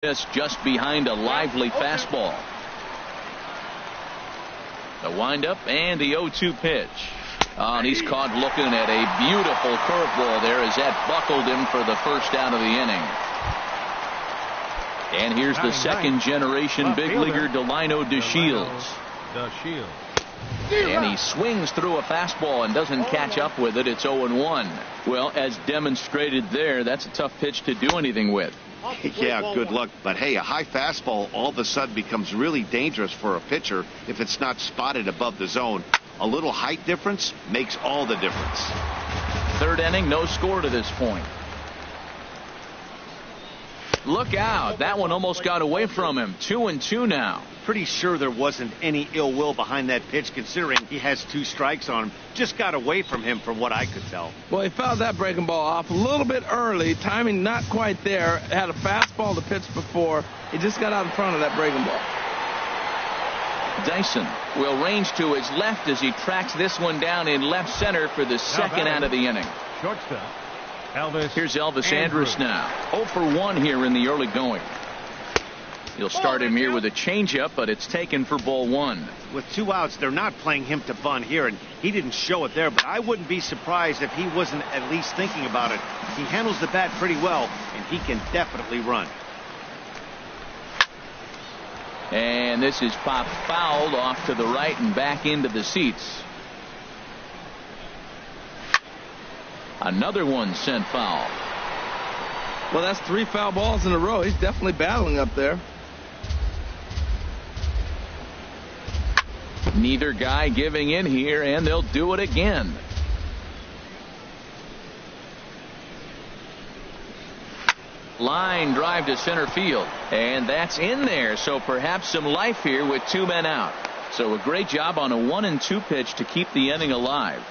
just behind a lively fastball. The windup and the 0-2 pitch. And he's caught looking at a beautiful curveball there as that buckled him for the first out of the inning. And here's the second generation big leaguer, Delino DeShields. And he swings through a fastball and doesn't catch up with it. It's 0-1. Well, as demonstrated there, that's a tough pitch to do anything with. Yeah, good luck. But hey, a high fastball all of a sudden becomes really dangerous for a pitcher if it's not spotted above the zone. A little height difference makes all the difference. Third inning, no score to this point. Look out. That one almost got away from him. 2-2 now. Pretty sure there wasn't any ill will behind that pitch, considering he has 2 strikes on him. Just got away from him from what I could tell. Well, he fouled that breaking ball off a little bit early. Timing not quite there. Had a fastball to pitch before. He just got out in front of that breaking ball. Dyson will range to his left as he tracks this one down in left center for the second out of the inning. Shortstop. Here's Elvis Andrus now. 0 for 1 here in the early going. He'll start him here with a changeup, but it's taken for ball 1. With 2 outs, they're not playing him to bunt here, and he didn't show it there, but I wouldn't be surprised if he wasn't at least thinking about it. He handles the bat pretty well, and he can definitely run. And this is popped fouled off to the right and back into the seats. Another one sent foul. Well, that's 3 foul balls in a row. He's definitely battling up there. Neither guy giving in here, and they'll do it again. Line drive to center field, and that's in there. So perhaps some life here with 2 men out. So a great job on a 1-2 pitch to keep the inning alive.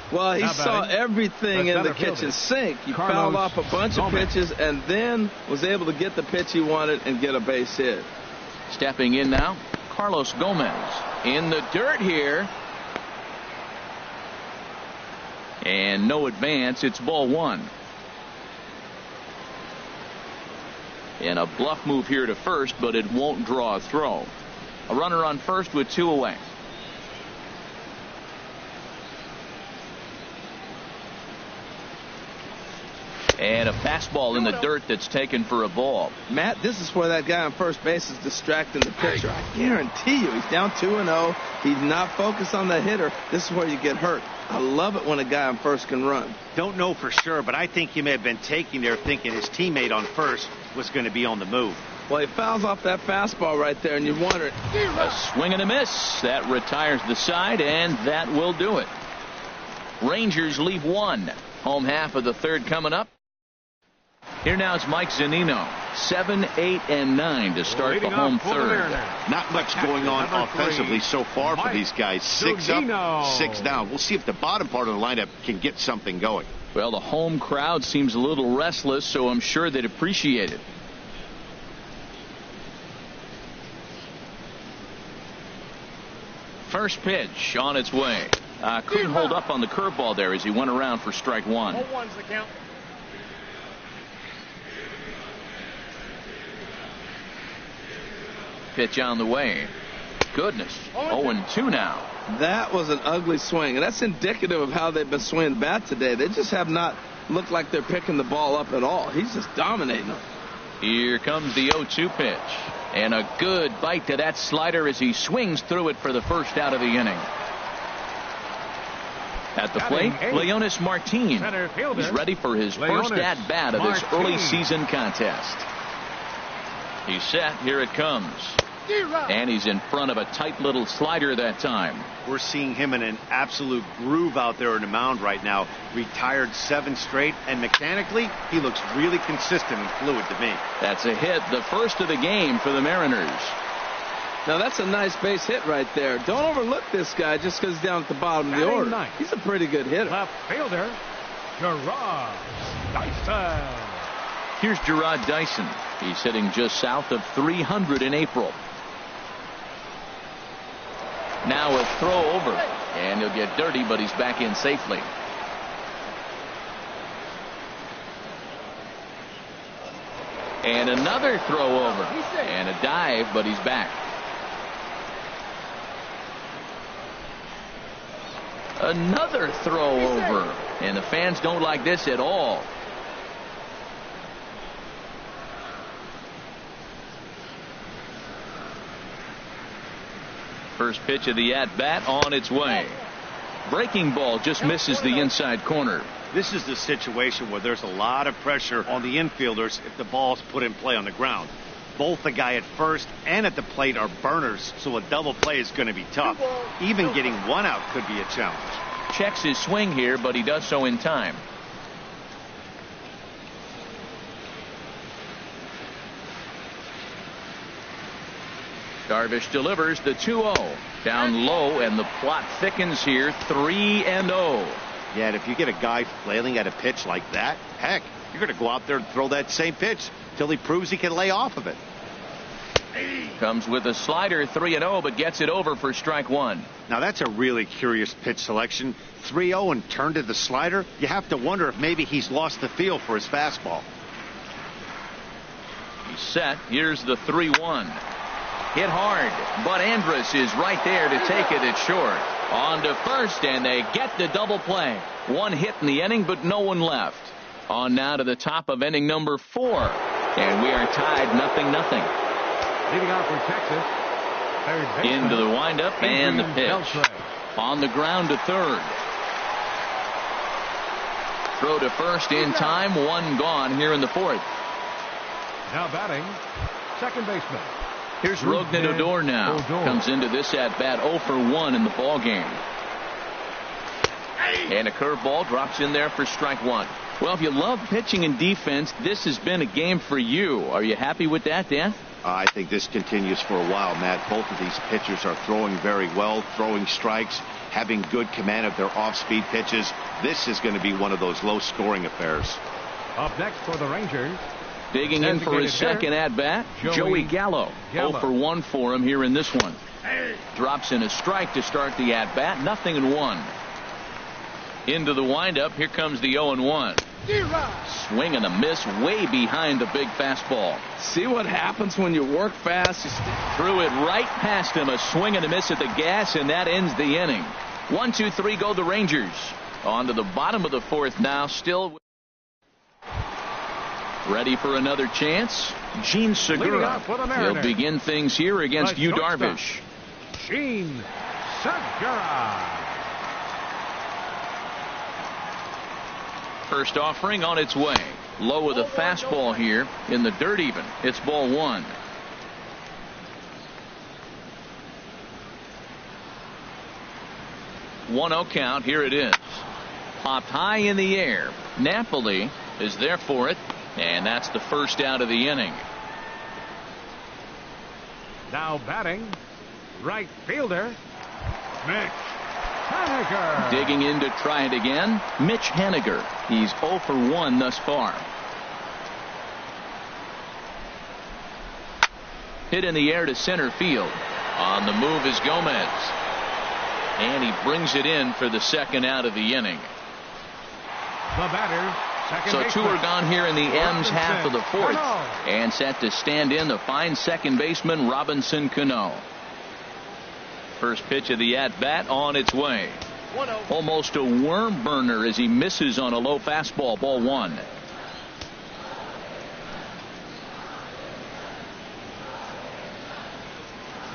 Well, he saw everything in the kitchen sink. He fouled off a bunch of pitches and then was able to get the pitch he wanted and get a base hit. Stepping in now, Carlos Gomez in the dirt here. And no advance. It's ball 1. And a bluff move here to first, but it won't draw a throw. A runner on first with 2 away. And a fastball in the dirt that's taken for a ball. Matt, this is where that guy on first base is distracting the pitcher. I guarantee you, he's down 2-0. He's not focused on the hitter. This is where you get hurt. I love it when a guy on first can run. Don't know for sure, but I think he may have been taking there thinking his teammate on first was going to be on the move. Well, he fouls off that fastball right there, and you wonder. A swing and a miss. That retires the side, and that will do it. Rangers leave 1. Home half of the third coming up. Here now is Mike Zunino. 7, 8, and 9 to start the home third. Not much going on offensively so far for these guys. 6 up, 6 down. We'll see if the bottom part of the lineup can get something going. Well, the home crowd seems a little restless, so I'm sure they'd appreciate it. First pitch on its way. Couldn't hold up on the curveball there as he went around for strike 1. 0-1's the count. Pitch on the way. Goodness. 0-2 now. That was an ugly swing, and that's indicative of how they've been swinging the bat today. They just have not looked like they're picking the ball up at all. He's just dominating them. Here comes the 0-2 pitch. And a good bite to that slider as he swings through it for the first out of the inning. At the plate, Leonis Martin. He's ready for his first at-bat of this early season contest. He's set. Here it comes. And he's in front of a tight little slider that time. We're seeing him in an absolute groove out there in the mound right now. Retired 7 straight, and mechanically, he looks really consistent and fluid to me. That's a hit, the first of the game for the Mariners. Now, that's a nice base hit right there. Don't overlook this guy just because he's down at the bottom of the order. He's a pretty good hitter. Left fielder, Gerard Dyson. Here's Gerard Dyson. He's hitting just south of 300 in April. Now a throw over, and he'll get dirty, but he's back in safely. And another throw over. And a dive, but he's back. Another throw over. And the fans don't like this at all. First pitch of the at-bat on its way. Breaking ball just misses the inside corner. This is the situation where there's a lot of pressure on the infielders if the ball's put in play on the ground. Both the guy at first and at the plate are burners, so a double play is going to be tough. Even getting one out could be a challenge. Checks his swing here, but he does so in time. Darvish delivers the 2-0. Down low, and the plot thickens here. 3-0. Yeah, and if you get a guy flailing at a pitch like that, heck, you're going to go out there and throw that same pitch till he proves he can lay off of it. Comes with a slider, 3-0, but gets it over for strike one. Now that's a really curious pitch selection. 3-0 and turned to the slider. You have to wonder if maybe he's lost the feel for his fastball. He's set. Here's the 3-1. Hit hard, but Andrus is right there to take it at short. On to first, and they get the double play. One hit in the inning, but no one left. On now to the top of inning number 4. And we are tied 0-0. Leading off for Texas, third baseman, into the windup and the pitch. On the ground to third. Throw to first in time. One gone here in the 4th. Now batting, second baseman. Here's Rognan Odor now. Comes into this at bat 0 for 1 in the ball game. And a curveball drops in there for strike one. Well, if you love pitching and defense, this has been a game for you. Are you happy with that, Dan? I think this continues for a while, Matt. Both of these pitchers are throwing very well, throwing strikes, having good command of their off-speed pitches. This is going to be one of those low-scoring affairs. Up next for the Rangers. Digging in for his second at-bat, Joey Gallo. 0 for 1 for him here in this one. Drops in a strike to start the at-bat. 0-1. Into the windup. Here comes the 0-1. Swing and a miss way behind the big fastball. See what happens when you work fast? Threw it right past him. A swing and a miss at the gas, and that ends the inning. 1, 2, 3 go the Rangers. On to the bottom of the 4th now. Still ready for another chance. Gene Segura. He'll begin things here against Yu Darvish. Gene Segura. First offering on its way. Low with a fastball here in the dirt even. It's ball 1. One-oh count. Here it is. Popped high in the air. Napoli is there for it. And that's the first out of the inning. Now batting, right fielder, Mitch Haniger. Digging in to try it again, Mitch Haniger. He's 0 for 1 thus far. Hit in the air to center field. On the move is Gomez. And he brings it in for the second out of the inning. The batter, second so baseman. 2 are gone here in the M's half of the 4th. And set to stand in the fine second baseman Robinson Cano. First pitch of the at-bat on its way. Almost a worm burner as he misses on a low fastball. Ball 1.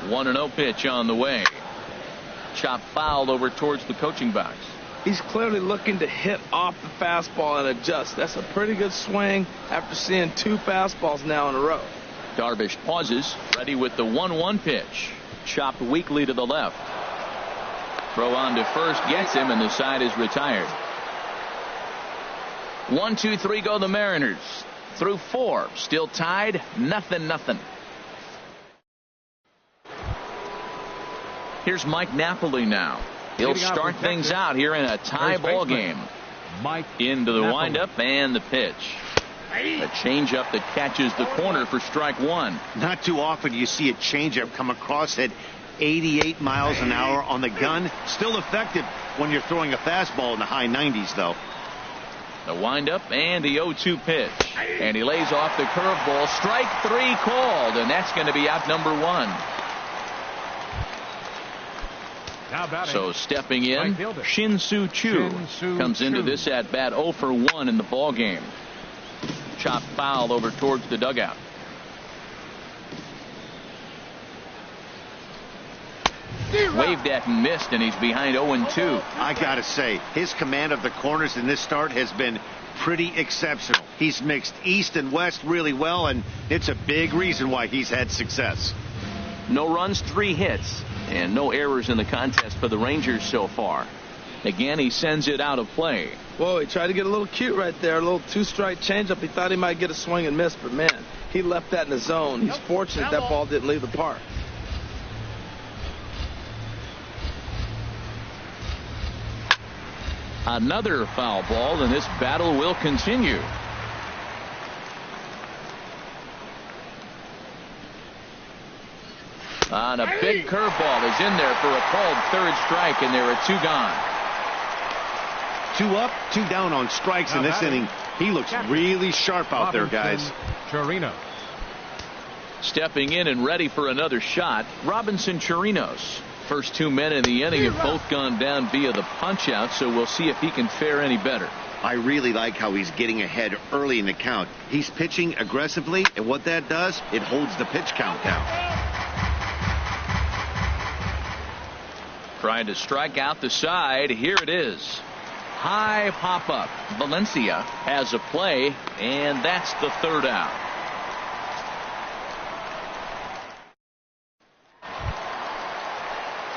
One and 0 pitch on the way. Chop fouled over towards the coaching box. He's clearly looking to hit off the fastball and adjust. That's a pretty good swing after seeing 2 fastballs now in a row. Darvish pauses, ready with the 1-1 pitch. Chopped weakly to the left. Throw on to first gets him, and the side is retired. 1, 2, 3 go the Mariners. Through 4, still tied, 0-0. Here's Mike Napoli now. He'll start things out here in a tie ball game. Mike into the windup and the pitch. A changeup that catches the corner for strike 1. Not too often you see a changeup come across at 88 miles an hour on the gun. Still effective when you're throwing a fastball in the high 90s, though. The windup and the 0-2 pitch. And he lays off the curveball. Strike 3 called, and that's going to be out number 1. So stepping in, Shin-Soo Choo comes into this at bat 0 for 1 in the ball game. Chop foul over towards the dugout. Waved at and missed, and he's behind 0-2. I gotta say, his command of the corners in this start has been pretty exceptional. He's mixed east and west really well, and it's a big reason why he's had success. No runs, 3 hits, and no errors in the contest for the Rangers so far. Again, he sends it out of play. Whoa, he tried to get a little cute right there. A little 2-strike changeup. He thought he might get a swing and miss, but man, he left that in the zone. He's fortunate that ball didn't leave the park. Another foul ball, and this battle will continue. And a big curveball is in there for a called 3rd strike, and there are 2 gone. 2 up, 2 down on strikes in this inning. He looks really sharp out there, guys. Chirinos. Stepping in and ready for another shot, Robinson Chirinos. First 2 men in the inning have both gone down via the punch out, so we'll see if he can fare any better. I really like how he's getting ahead early in the count. He's pitching aggressively, and what that does, it holds the pitch count down. Trying to strike out the side. Here it is. High pop up. Valencia has a play, and that's the 3rd out.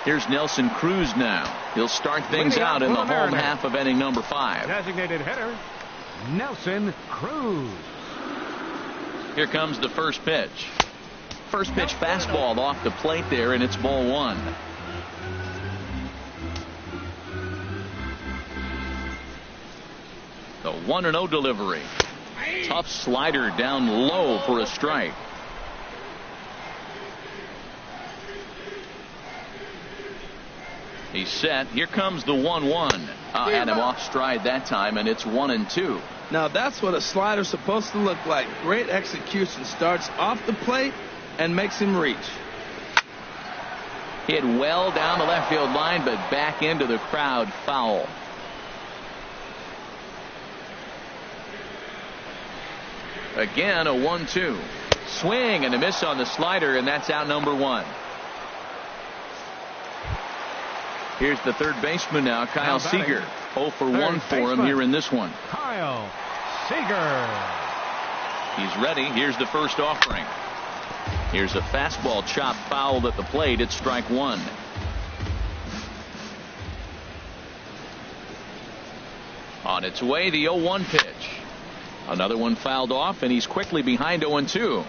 Here's Nelson Cruz now. He'll start things out in the home half of inning number 5. Designated hitter, Nelson Cruz. Here comes the first pitch. First pitch fastball off the plate there, and it's ball 1. The 1-0 delivery. Tough slider down low for a strike. He's set. Here comes the 1-1. Had him off stride that time, and it's 1-2. Now that's what a slider's supposed to look like. Great execution. Starts off the plate and makes him reach. Hit well down the left field line, but back into the crowd, foul. Again, a 1-2. Swing and a miss on the slider, and that's out number 1. Here's the third baseman now, Kyle Seager. 0 for 1 for him here in this one. Kyle Seager. He's ready. Here's the first offering. Here's a fastball chop fouled at the plate. It's strike 1. On its way, the 0-1 pitch. Another one fouled off, and he's quickly behind 0-2.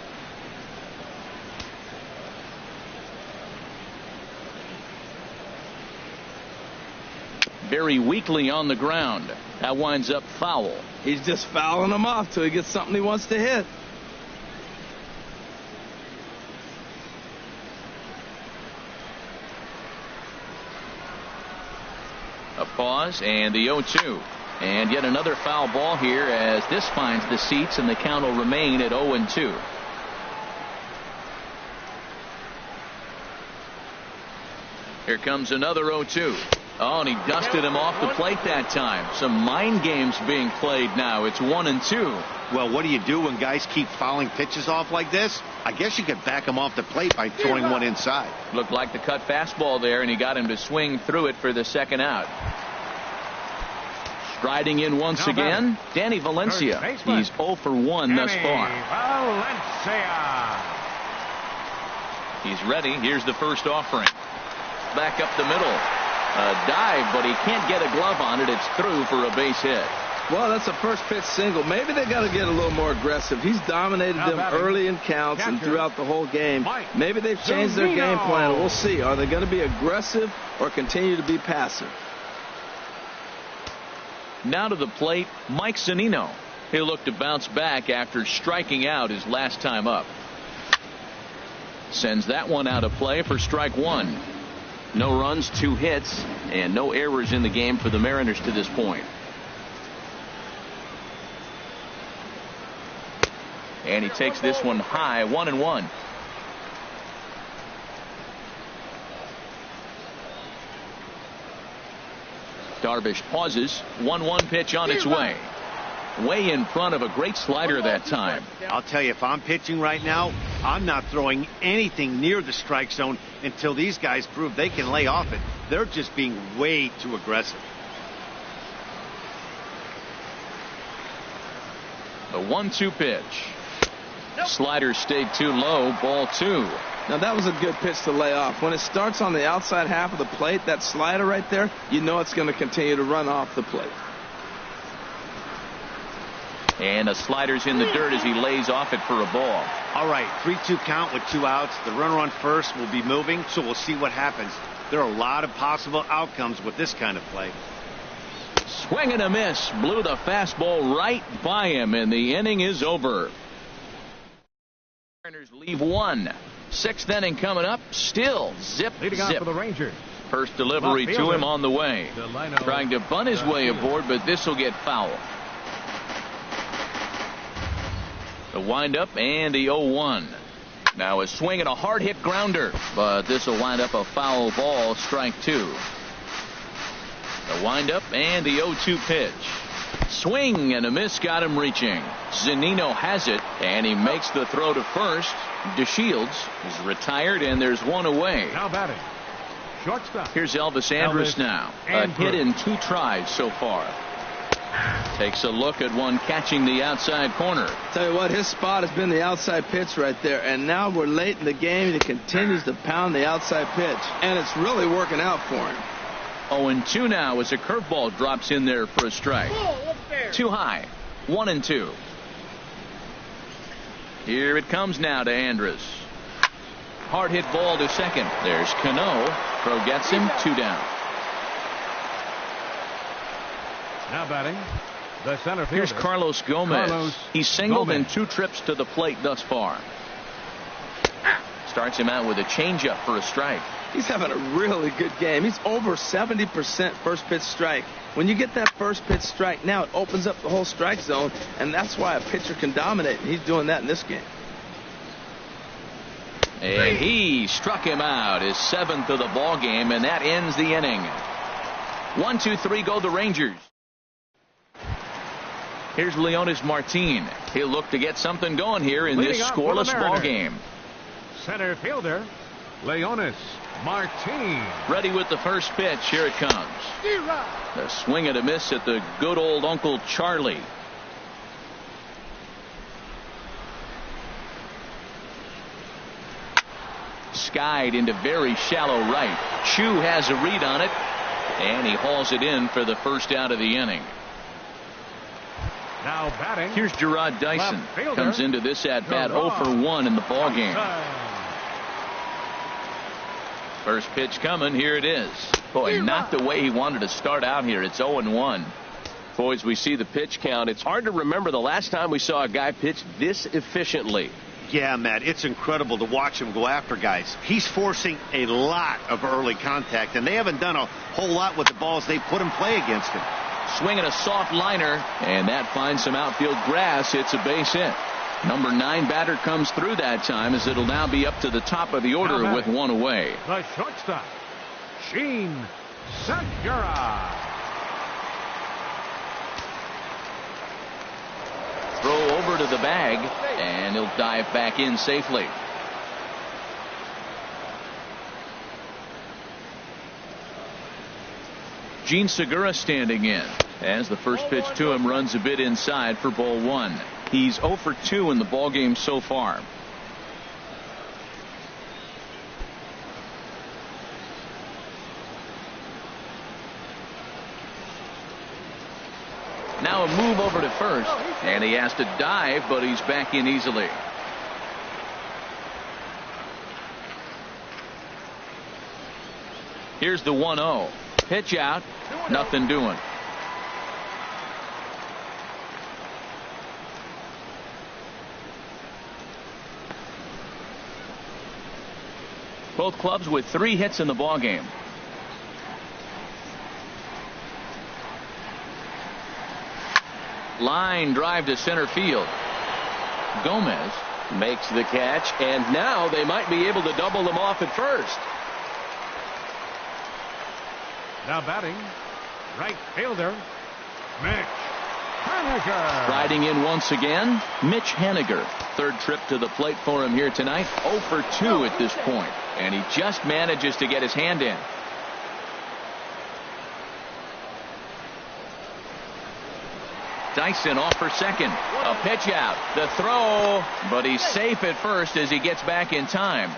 Very weakly on the ground. That winds up foul. He's just fouling him off till he gets something he wants to hit. A pause and the 0-2. And yet another foul ball here as this finds the seats, and the count will remain at 0-2. Here comes another 0-2. Oh, and he dusted him off the plate that time. Some mind games being played now. It's 1-2. Well, what do you do when guys keep fouling pitches off like this? I guess you could back him off the plate by throwing one inside. Looked like the cut fastball there, and he got him to swing through it for the 2nd out. Striding in once again, Danny Valencia. He's 0 for 1 thus far. Valencia. He's ready. Here's the first offering. Back up the middle. A dive, but he can't get a glove on it. It's through for a base hit. Well, that's a first pitch single. Maybe they got to get a little more aggressive. He's dominated them early in counts and throughout the whole game. Maybe they've changed their game plan. We'll see. Are they going to be aggressive or continue to be passive? Now to the plate, Mike Zunino. He'll look to bounce back after striking out his last time up. Sends that one out of play for strike 1. No runs, 2 hits, and no errors in the game for the Mariners to this point. And he takes this one high, 1-1. Darvish pauses. 1-1 pitch on its way. Way in front of a great slider that time. I'll tell you, if I'm pitching right now, I'm not throwing anything near the strike zone until these guys prove they can lay off it. They're just being way too aggressive. The 1-2 pitch. Slider stayed too low, ball 2. Now that was a good pitch to lay off. When it starts on the outside half of the plate, that slider right there, you know it's going to continue to run off the plate. And a slider's in the dirt as he lays off it for a ball. All right, 3-2 count with 2 outs. The runner on first will be moving, so we'll see what happens. There are a lot of possible outcomes with this kind of play. Swing and a miss. Blew the fastball right by him, and the inning is over. Mariners leave 1. 6th inning coming up. Still zip, Leading zip. off for the Rangers. First delivery to him on the way. Trying to bunt his way aboard, but this will get foul. The windup and the 0-1. Now a swing and a hard hit grounder, but this will wind up a foul ball, strike 2. The windup and the 0-2 pitch. Swing and a miss got him reaching. Zunino has it, and he makes the throw to first. DeShields is retired, and there's one away. Now batting. Shortstop. Here's Elvis Andrus now. A hit in 2 tries so far. Takes a look at one catching the outside corner. Tell you what, his spot has been the outside pitch right there, and now we're late in the game and he continues to pound the outside pitch, and it's really working out for him. 0-2 now as a curveball drops in there for a strike. Too high. 1-2. Here it comes now to Andrus. Hard hit ball to second. There's Cano. Throw gets him. 2 down. Now batting, the center fielder. Here's Carlos Gomez. He's singled in 2 trips to the plate thus far. Starts him out with a changeup for a strike. He's having a really good game. He's over 70% first pitch strike. When you get that first pitch strike, now it opens up the whole strike zone, and that's why a pitcher can dominate, and he's doing that in this game. And he struck him out, his 7th of the ball game, and that ends the inning. 1-2-3 go the Rangers. Here's Leonis Martin. He'll look to get something going here in this scoreless ball game. Center fielder, Leonis Martin. Ready with the first pitch. Here it comes. A swing and a miss at the good old Uncle Charlie. Skied into very shallow right. Chu has a read on it, and he hauls it in for the first out of the inning. Now batting. Here's Gerard Dyson. Comes into this at bat 0 for 1 in the ball game. First pitch coming. Here it is. Boy, not the way he wanted to start out here. It's 0-1. Boys, we see the pitch count. It's hard to remember the last time we saw a guy pitch this efficiently. Yeah, Matt, it's incredible to watch him go after guys. He's forcing a lot of early contact, and they haven't done a whole lot with the balls they put in play against him. Swinging a soft liner, and that finds some outfield grass. It's a base hit. Number 9 batter comes through that time, as it'll now be up to the top of the order with 1 away. The shortstop, Sheen Segura. Throw over to the bag, and he'll dive back in safely. Gene Segura standing in as the first pitch to him runs a bit inside for ball 1. He's 0 for 2 in the ball game so far. Now a move over to first, and he has to dive, but he's back in easily. Here's the 1-0. Pitch out, nothing doing. Both clubs with 3 hits in the ball game. Line drive to center field. Gomez makes the catch, and now they might be able to double them off at first. Now batting, right fielder, Mitch Haniger. Riding in once again, Mitch Haniger. Third trip to the plate for him here tonight. 0 for 2 at this point, and he just manages to get his hand in. Dyson off for second. A pitch out. The throw, but he's safe at first as he gets back in time.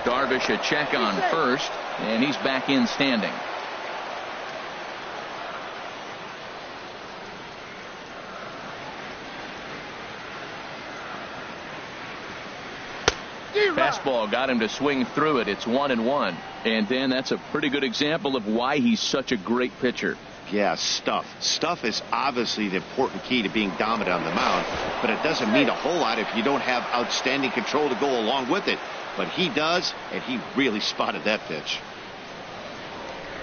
Darvish a check on first, and he's back in standing. Fastball got him to swing through it. It's 1-1. And Dan, that's a pretty good example of why he's such a great pitcher. Yeah, stuff. Stuff is obviously the important key to being dominant on the mound, but it doesn't mean a whole lot if you don't have outstanding control to go along with it. But he does, and he really spotted that pitch.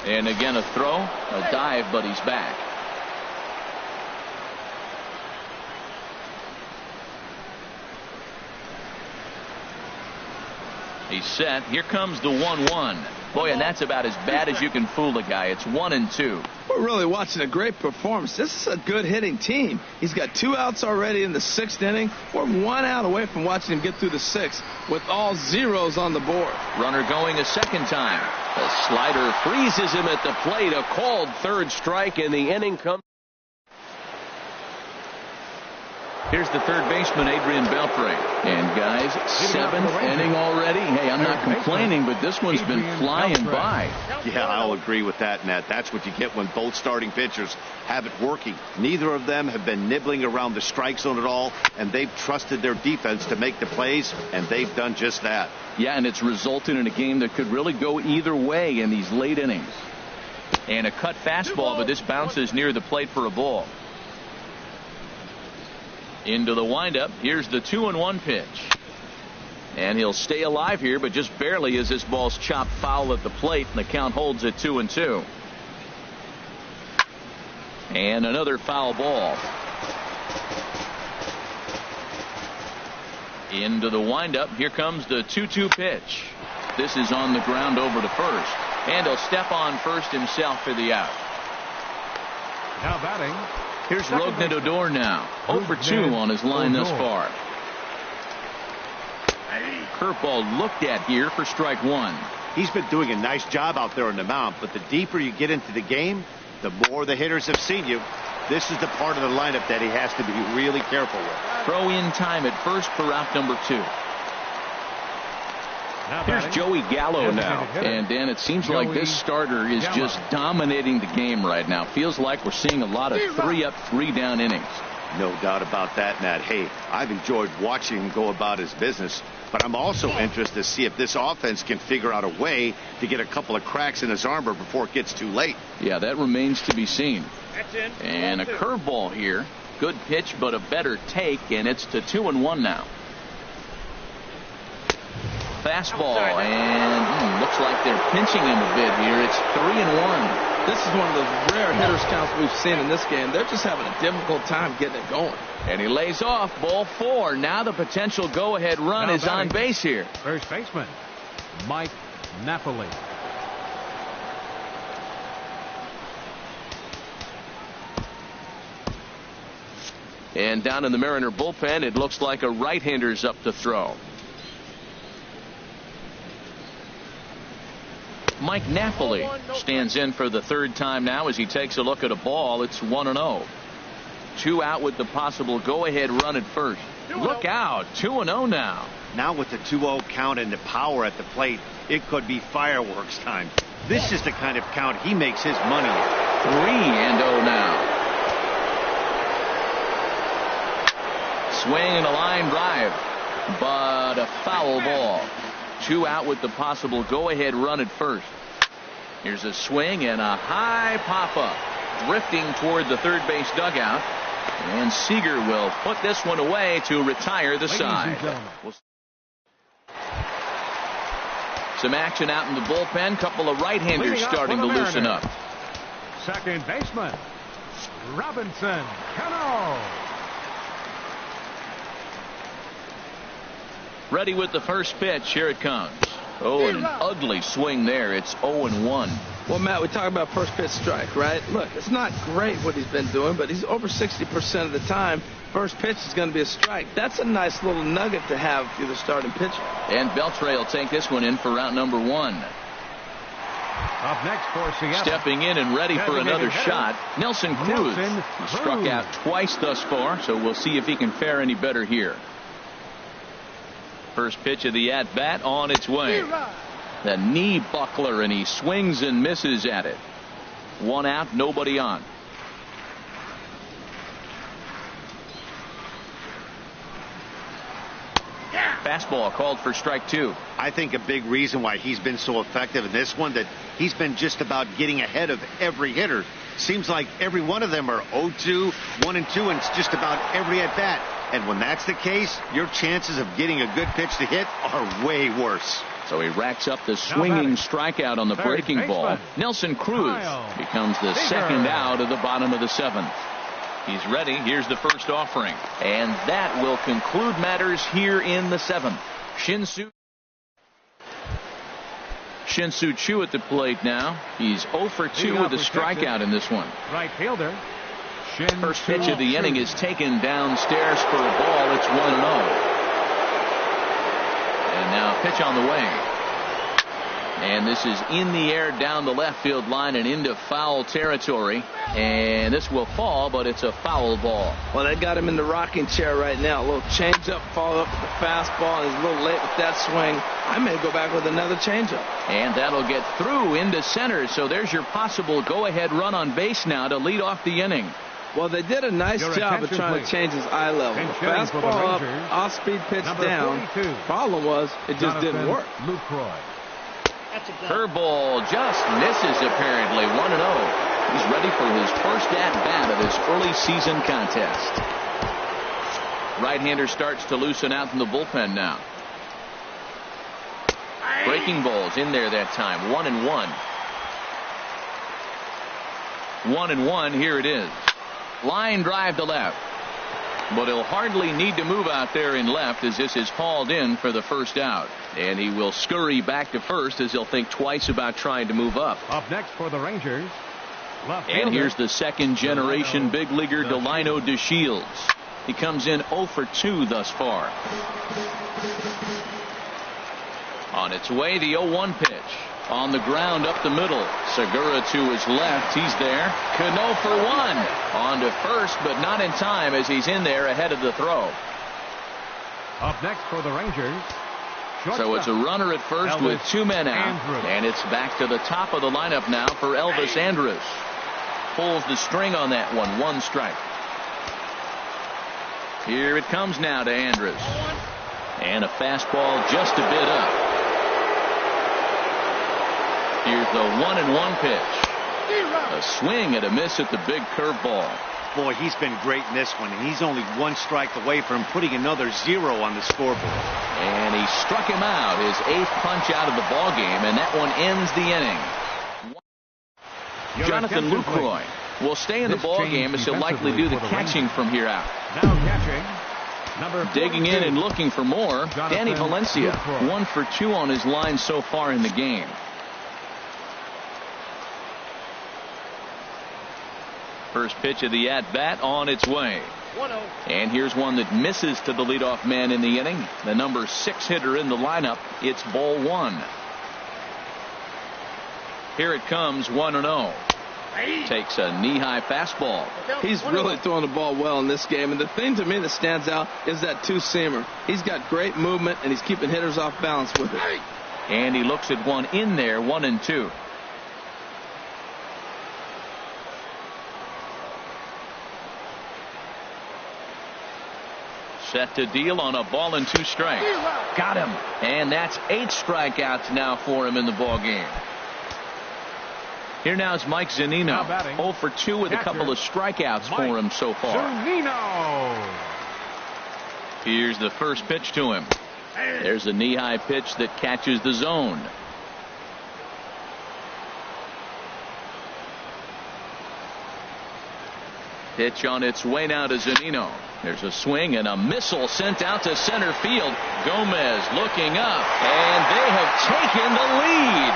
And again, a throw, a dive, but he's back. He's set. Here comes the 1-1. Boy, and that's about as bad as you can fool a guy. It's 1-2. We're really watching a great performance. This is a good hitting team. He's got 2 outs already in the 6th inning. We're 1 out away from watching him get through the 6th with all zeros on the board. Runner going a second time. The slider freezes him at the plate. A called third strike, and the inning comes. Here's the third baseman, Adrian Beltre. And guys, 7th inning already. Hey, I'm not complaining, but this one's been flying by. Yeah, I'll agree with that, Matt. That's what you get when both starting pitchers have it working. Neither of them have been nibbling around the strike zone at all, and they've trusted their defense to make the plays, and they've done just that. Yeah, and it's resulted in a game that could really go either way in these late innings. And a cut fastball, but this bounces near the plate for a ball. Into the windup. Here's the 2-1 pitch. And he'll stay alive here, but just barely as this ball's chopped foul at the plate, and the count holds at 2-2. And another foul ball. Into the windup. Here comes the 2-2 pitch. This is on the ground over to first. And he'll step on first himself for the out. Now batting. Here's Rougned Odor now. 0 for 2 on his line thus far. Curveball looked at here for strike 1. He's been doing a nice job out there on the mound, but the deeper you get into the game, the more the hitters have seen you. This is the part of the lineup that he has to be really careful with. Throw in time at first for out number 2. Here's Joey Gallo now. And Dan, it seems like this starter is just dominating the game right now. Feels like we're seeing a lot of 3-up, 3-down innings. No doubt about that, Matt. Hey, I've enjoyed watching him go about his business, but I'm also interested to see if this offense can figure out a way to get a couple of cracks in his armor before it gets too late. Yeah, that remains to be seen. And a curveball here. Good pitch, but a better take, and it's to 2-1 now. Fastball, and looks like they're pinching him a bit here. It's 3-1. This is one of those rare hitters counts we've seen in this game. They're just having a difficult time getting it going. And he lays off ball 4. Now the potential go-ahead run is on base here. First baseman, Mike Napoli. And down in the Mariner bullpen, it looks like a right-hander's up to throw. Mike Napoli stands in for the 3rd time now as he takes a look at a ball. It's 1-0. 2 out with the possible go-ahead run at first. Look out, 2-0 now. Now with the 2-0 count and the power at the plate, it could be fireworks time. This is the kind of count he makes his money in. 3-0 now. Swing and a line drive, but a foul ball. 2 out with the possible go-ahead run at first. Here's a swing and a high pop-up. Drifting toward the third base dugout. And Seager will put this one away to retire the side. Some action out in the bullpen. Couple of right-handers starting to loosen up. Second baseman, Robinson Cano. Ready with the first pitch. Here it comes. Oh, and an ugly swing there. It's 0-1. Well, Matt, we talk about first pitch strike, right? Look, it's not great what he's been doing, but he's over 60% of the time. First pitch is going to be a strike. That's a nice little nugget to have if you're the starting pitcher. And Beltre will take this one in for route number 1. Up next for Seattle. Stepping in and ready for another shot, Nelson Cruz. He struck out twice thus far, so we'll see if he can fare any better here. First pitch of the at-bat on its way. The knee buckler, and he swings and misses at it. 1 out, nobody on. Fastball called for strike 2. I think a big reason why he's been so effective in this one, that he's been just about getting ahead of every hitter. Seems like every one of them are 0-2, 1-2, and it's just about every at-bat. And when that's the case, your chances of getting a good pitch to hit are way worse. So he racks up the swinging strikeout on the breaking ball. Nelson Cruz becomes the second out of the bottom of the 7th. He's ready. Here's the first offering. And that will conclude matters here in the 7th. Shin-Soo Choo at the plate now. He's 0 for 2 with a strikeout in this one. Right fielder. First pitch of the inning is taken downstairs for a ball. It's 1-0. And now pitch on the way. And this is in the air down the left field line and into foul territory. And this will fall, but it's a foul ball. Well, they got him in the rocking chair right now. A little changeup, follow up with the fastball, and he's a little late with that swing. I may go back with another changeup. And that'll get through into center. So there's your possible go-ahead run on base now to lead off the inning. Well, they did a nice job of trying to change his eye level. Fastball up, off-speed pitch down. 42. Problem was, it just didn't work. Curveball just misses apparently. 1-0. He's ready for his first at-bat of this early season contest. Right-hander starts to loosen out in the bullpen now. Breaking balls in there that time. 1-1. 1-1. Here it is. Line drive to left. But he'll hardly need to move out there in left as this is hauled in for the first out. And he will scurry back to first as he'll think twice about trying to move up. Up next for the Rangers. And here's the second generation big leaguer Delino DeShields. He comes in 0 for 2 thus far. On its way, the 0-1 pitch. On the ground up the middle. Segura to his left. He's there. Cano for 1. On to first, but not in time as he's in there ahead of the throw. Up next for the Rangers. So it's a runner at first with 2 men out. And it's back to the top of the lineup now for Elvis Andrus. Pulls the string on that one. 1 strike. Here it comes now to Andrus. And a fastball just a bit up. Here's the 1-1 pitch. A swing and a miss at the big curveball. Boy, he's been great in this one, and he's only 1 strike away from putting another 0 on the scoreboard. And he struck him out, his 8th punch out of the ball game, and that one ends the inning. Jonathan Lucroy will stay in the ball game as he'll likely do the catching from here out. Now catching. Digging in and looking for more, Danny Valencia. 1 for 2 on his line so far in the game. First pitch of the at-bat on its way. 1-0. And here's one that misses to the leadoff man in the inning. The number 6 hitter in the lineup. It's ball 1. Here it comes. 1-0. Takes a knee-high fastball. He's really throwing the ball well in this game. And the thing to me that stands out is that 2-seamer. He's got great movement, and he's keeping hitters off balance with it. And he looks at one in there. 1-2. Set to deal on a ball and 2 strikes. Got him. And that's 8 strikeouts now for him in the ball game. Here now is Mike Zunino. 0 for 2 with a couple of strikeouts for him so far. Zunino. Here's the first pitch to him. There's a knee-high pitch that catches the zone. Pitch on its way now to Zunino. There's a swing and a missile sent out to center field. Gomez looking up, and they have taken the lead.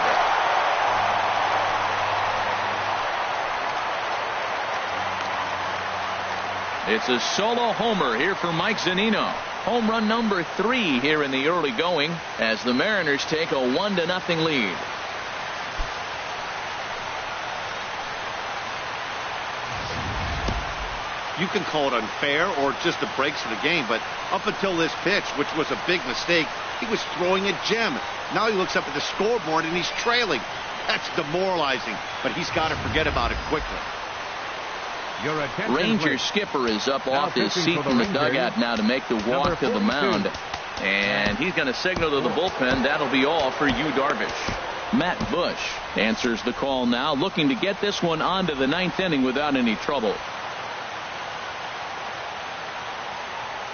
It's a solo homer here for Mike Zunino. Home run number 3 here in the early going as the Mariners take a 1-0 lead. You can call it unfair or just the breaks of the game, but up until this pitch, which was a big mistake, he was throwing a gem. Now he looks up at the scoreboard and he's trailing. That's demoralizing, but he's got to forget about it quickly. Rangers skipper is up off his seat in the dugout now to make the walk to the mound, and he's going to signal to the bullpen. That'll be all for Yu Darvish. Matt Bush answers the call now, looking to get this one onto the 9th inning without any trouble.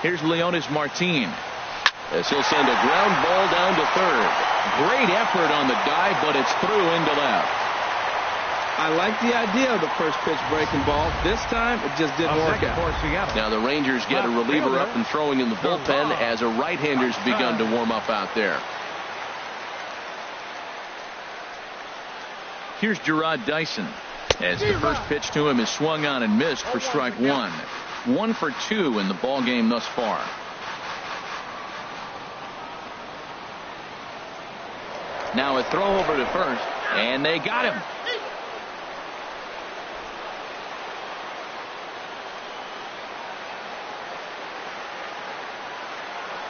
Here's Leonis Martin as he'll send a ground ball down to third. Great effort on the dive, but it's through into left. I like the idea of the first pitch breaking ball. This time it just didn't work out. Now the Rangers get a reliever up and throwing in the bullpen as a right-hander's begun to warm up out there. Here's Gerard Dyson as the first pitch to him is swung on and missed for strike 1. 1 for 2 in the ball game thus far. Now a throw over to first, and they got him.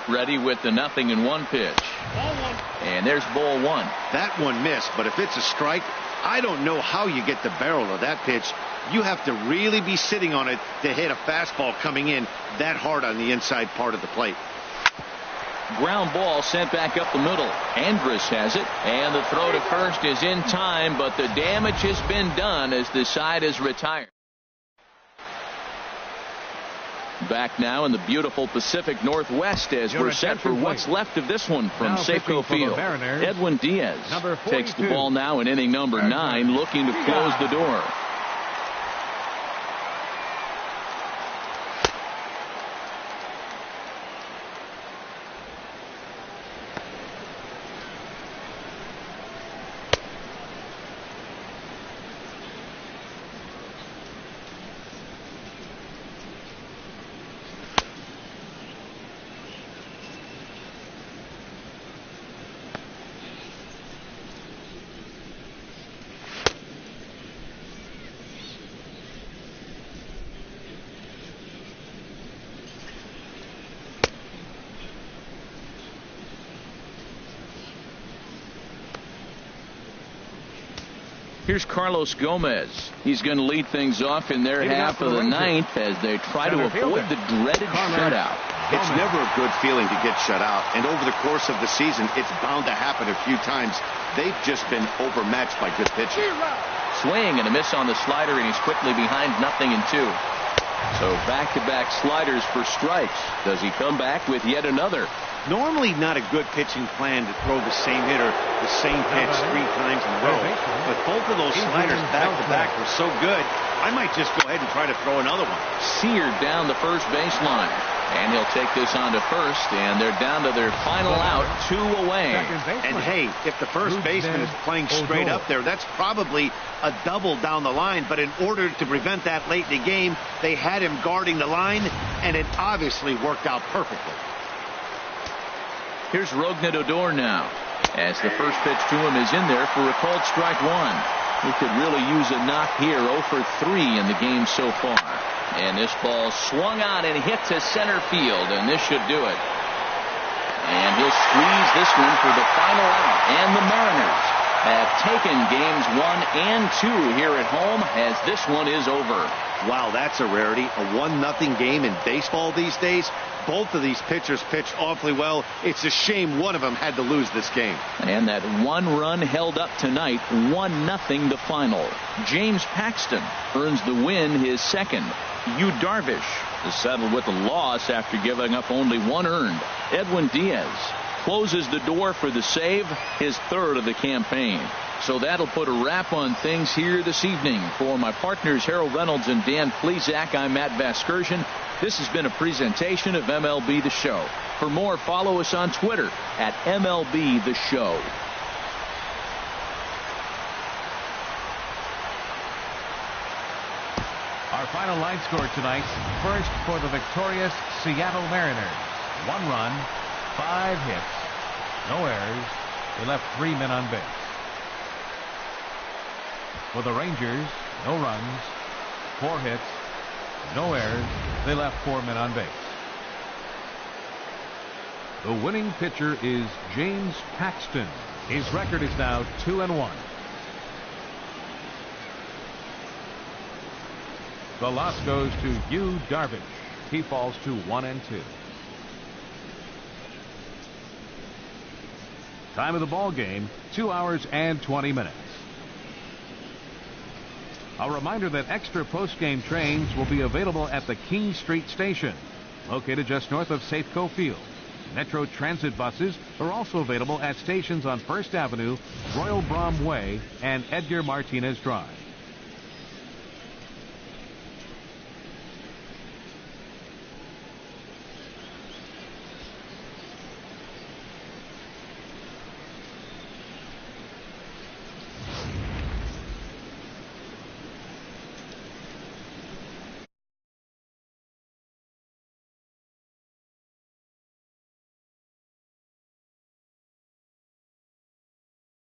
Ready with the 0-1 pitch. And there's ball 1. That one missed, but if it's a strike, I don't know how you get the barrel of that pitch. You have to really be sitting on it to hit a fastball coming in that hard on the inside part of the plate. Ground ball sent back up the middle. Andrus has it, and the throw to first is in time, but the damage has been done as the side is retired. Back now in the beautiful Pacific Northwest as we're set for what's left of this one from Safeco Field. Edwin Diaz takes the ball now in inning number 9, looking to close the door. Here's Carlos Gomez. He's going to lead things off in their half of the 9th as they try to avoid the dreaded shutout. It's never a good feeling to get shut out, and over the course of the season, it's bound to happen a few times. They've just been overmatched by good pitching. Swing and a miss on the slider, and he's quickly behind 0-2. So back-to-back sliders for strikes. Does he come back with yet another? Normally not a good pitching plan to throw the same hitter the same pitch 3 times in a row. But both of those sliders back-to-back were so good, I might just go ahead and try to throw another one. Seared down the first baseline. And he'll take this on to first, and they're down to their final out, 2 away. And hey, if the first baseman is playing straight up there, that's probably a double down the line. But in order to prevent that late in the game, they had him guarding the line, and it obviously worked out perfectly. Here's Rougned Odor now, as the first pitch to him is in there for a called strike 1. He could really use a knock here, 0 for 3 in the game so far. And this ball swung on and hit to center field, and this should do it. And he'll squeeze this one for the final out. And the Mariners have taken games 1 and 2 here at home as this one is over. Wow, that's a rarity. A 1-0 game in baseball these days. Both of these pitchers pitched awfully well. It's a shame one of them had to lose this game. And that 1 run held up tonight, 1-0 the final. James Paxton earns the win, his second. Yu Darvish is settled with a loss after giving up only 1 earned. Edwin Diaz closes the door for the save, his 3rd of the campaign. So that'll put a wrap on things here this evening. For my partners Harold Reynolds and Dan Plesac, I'm Matt Vasgersian. This has been a presentation of MLB The Show. For more, follow us on Twitter at MLB The Show. Our final line score tonight. First for the victorious Seattle Mariners. 1 run, 5 hits, no errors. They left 3 men on base. For the Rangers, no runs, 4 hits, no errors. They left 4 men on base. The winning pitcher is James Paxton. His record is now 2-1. The loss goes to Yu Darvish. He falls to 1-2. Time of the ball game, 2 hours and 20 minutes. A reminder that extra post-game trains will be available at the King Street Station, located just north of Safeco Field. Metro Transit buses are also available at stations on First Avenue, Royal Brom Way, and Edgar Martinez Drive.